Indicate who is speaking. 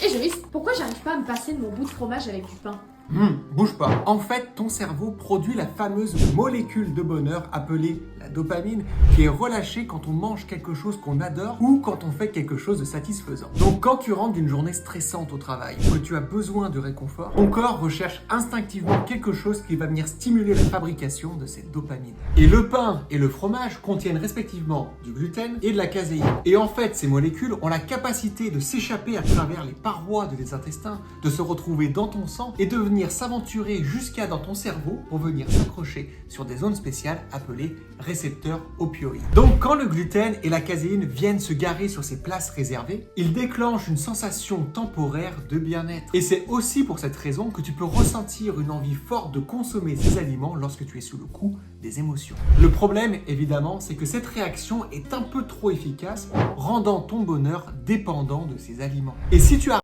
Speaker 1: Et Joris, pourquoi j'arrive pas à me passer de mon bout de fromage avec du pain?
Speaker 2: Bouge pas. En fait, ton cerveau produit la fameuse molécule de bonheur appelée la dopamine qui est relâchée quand on mange quelque chose qu'on adore ou quand on fait quelque chose de satisfaisant. Donc quand tu rentres d'une journée stressante au travail ou que tu as besoin de réconfort, ton corps recherche instinctivement quelque chose qui va venir stimuler la fabrication de cette dopamine. Et le pain et le fromage contiennent respectivement du gluten et de la caséine. Et en fait, ces molécules ont la capacité de s'échapper à travers les parois de tes intestins, de se retrouver dans ton sang et de venir s'aventurer jusqu'à dans ton cerveau pour venir s'accrocher sur des zones spéciales appelées récepteurs opioïdes. Donc quand le gluten et la caséine viennent se garer sur ces places réservées, ils déclenchent une sensation temporaire de bien-être. Et c'est aussi pour cette raison que tu peux ressentir une envie forte de consommer ces aliments lorsque tu es sous le coup des émotions. Le problème, évidemment, c'est que cette réaction est un peu trop efficace, rendant ton bonheur dépendant de ces aliments. Et si tu as